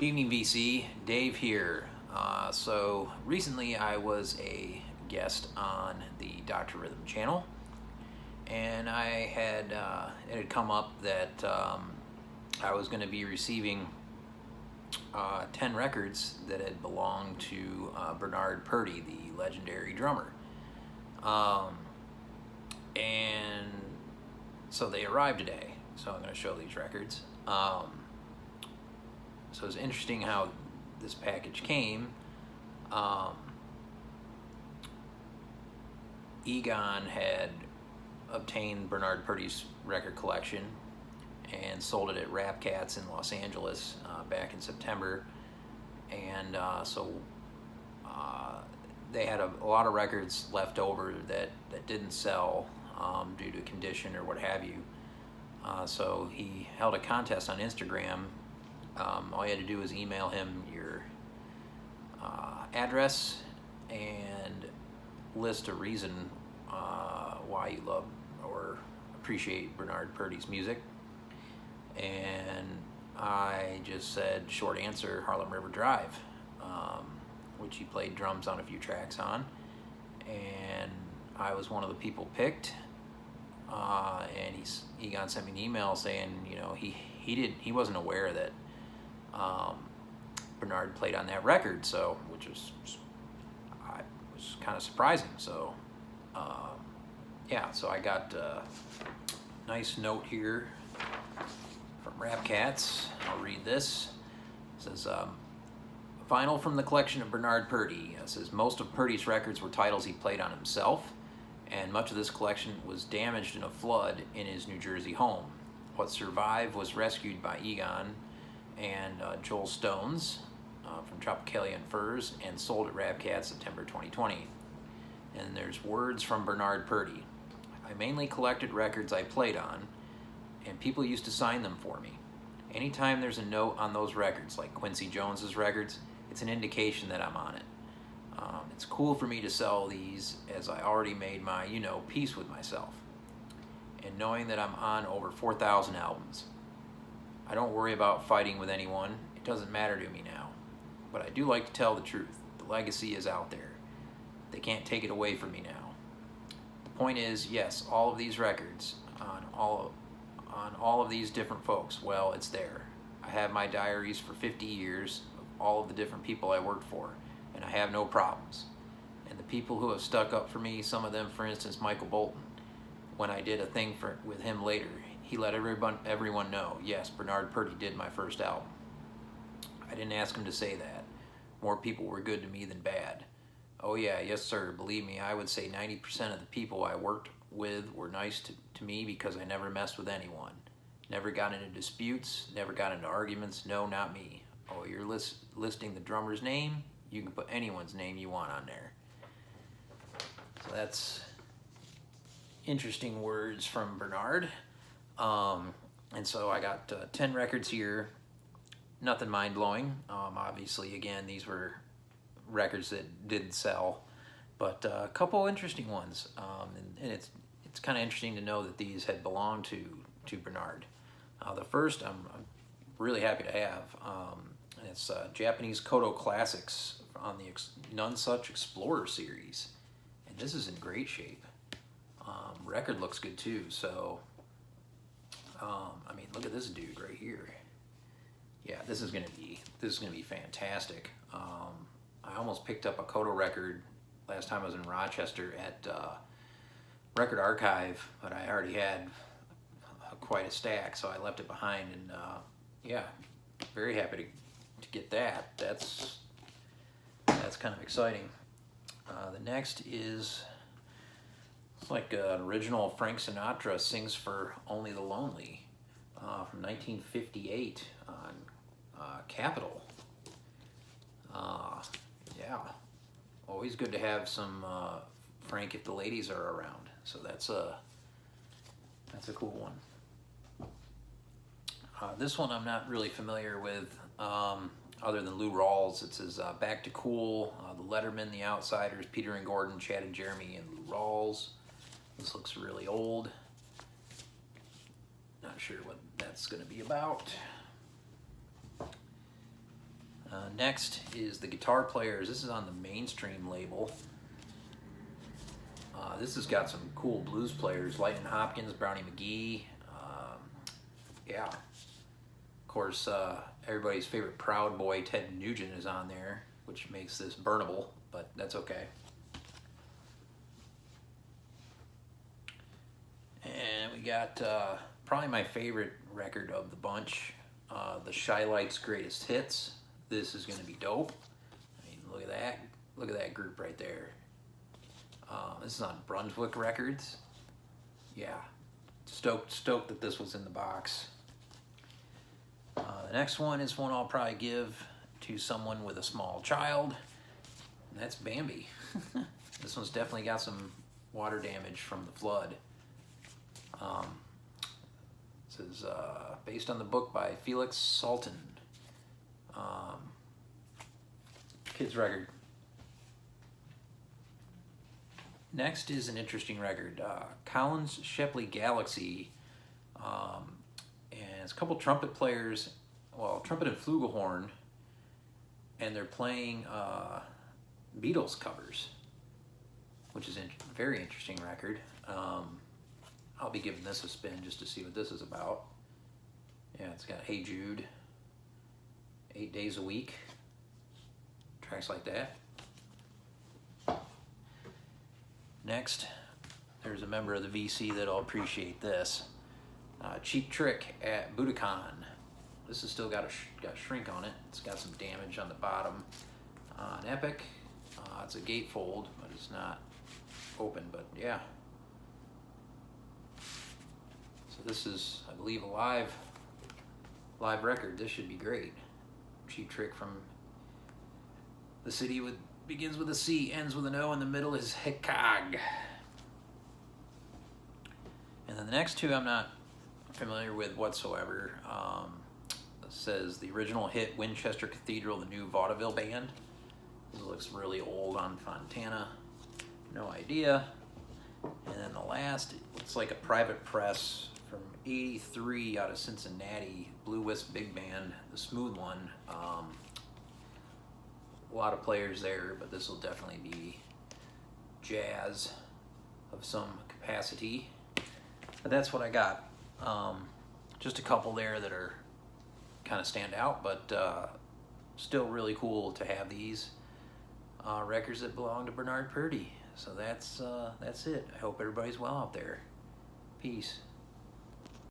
Evening VC, Dave here. So recently I was a guest on the Dr. Rhythm channel, and it had come up that I was going to be receiving 10 records that had belonged to Bernard Purdie, the legendary drummer. Um, and so they arrived today, so I'm going to show these records. So it's interesting how this package came. Egon had obtained Bernard Purdie's record collection and sold it at Rap Cats in Los Angeles back in September. And they had a lot of records left over that didn't sell due to condition or what have you. So he held a contest on Instagram. All you had to do was email him your address and list a reason why you love or appreciate Bernard Purdie's music. And I just said, short answer, Harlem River Drive, which he played drums on a few tracks on. And I was one of the people picked. And Egon sent me an email saying, you know, he wasn't aware that Bernard played on that record, so which was kind of surprising. So yeah, so I got a nice note here from Rap Cats. I'll read this. It says, vinyl from the collection of Bernard Purdie. It says, most of Purdie's records were titles he played on himself, and much of this collection was damaged in a flood in his New Jersey home. What survived was rescued by Egon and Joel Stones from Tropicalian Furs and sold at Rap Cats September 2020. And there's words from Bernard Purdie. I mainly collected records I played on, and people used to sign them for me. Anytime there's a note on those records, like Quincy Jones's records, it's an indication that I'm on it. It's cool for me to sell these, as I already made my, peace with myself. And knowing that I'm on over 4,000 albums. I don't worry about fighting with anyone. It doesn't matter to me now. But I do like to tell the truth. The legacy is out there. They can't take it away from me now. The point is, yes, all of these records on all of these different folks, well, it's there. I have my diaries for 50 years of all of the different people I worked for, and I have no problems. And the people who have stuck up for me, some of them, for instance, Michael Bolton, when I did a thing with him later, he let everyone know, yes, Bernard Purdie did my first album. I didn't ask him to say that. More people were good to me than bad. Oh yeah, yes sir, believe me, I would say 90% of the people I worked with were nice to me because I never messed with anyone. Never got into disputes, never got into arguments, no, not me. Oh, you're listing the drummer's name? You can put anyone's name you want on there. So that's interesting words from Bernard. And so I got 10 records here. Nothing mind-blowing. Obviously, again, these were records that didn't sell, but a couple interesting ones. And it's kind of interesting to know that these had belonged to Bernard. The first I'm really happy to have, and it's Japanese Koto Classics on the None Such Explorer series. And this is in great shape. Record looks good too, so I mean, look at this dude right here. Yeah, this is gonna be fantastic. I almost picked up a Koto record last time I was in Rochester at Record Archive, but I already had quite a stack, so I left it behind. And yeah, very happy to get that. That's kind of exciting. The next is like an original Frank Sinatra Sings for Only the Lonely from 1958 on Capitol. Yeah, always good to have some Frank if the ladies are around. So that's a cool one. This one I'm not really familiar with, other than Lou Rawls. It says Back to Cool, The Letterman, The Outsiders, Peter and Gordon, Chad and Jeremy, and Lou Rawls. This looks really old. Not sure what that's going to be about. Next is the Guitar Players. This is on the Mainstream label. This has got some cool blues players. Lightning Hopkins, Brownie McGee. Yeah. Of course, everybody's favorite Proud Boy, Ted Nugent, is on there, which makes this burnable, but that's okay. And we got probably my favorite record of the bunch, the Shy Lights Greatest Hits. This is going to be dope. I mean, look at that. Look at that group right there. This is on Brunswick Records. Yeah. Stoked that this was in the box. The next one is one I'll probably give to someone with a small child. And that's Bambi. This one's definitely got some water damage from the flood. This is based on the book by Felix Salten. Kids record. Next is an interesting record, Collins Shepley Galaxy, and it's a couple trumpet players, well, trumpet and flugelhorn, and they're playing Beatles covers, which is a very interesting record. I'll be giving this a spin just to see what this is about. Yeah, it's got Hey Jude, 8 days a week, tracks like that. Next, there's a member of the VC that'll appreciate this. Cheap Trick at Budokan. This has still got shrink on it. It's got some damage on the bottom. An Epic, it's a gatefold, but it's not open, but yeah. So this is, I believe, a live record. This should be great. Cheap Trick from the city begins with a C, ends with an O, and the middle is Hikag. And then the next two I'm not familiar with whatsoever. It says the original hit Winchester Cathedral, the new vaudeville band. This looks really old on Fontana. No idea. And then the last, it looks like a private press from '83 out of Cincinnati, Blue Wisp Big Band, the smooth one. A lot of players there, but this will definitely be jazz of some capacity. But that's what I got. Just a couple there that are kind of stand out, but still really cool to have these records that belong to Bernard Purdie. So that's it. I hope everybody's well out there. Peace.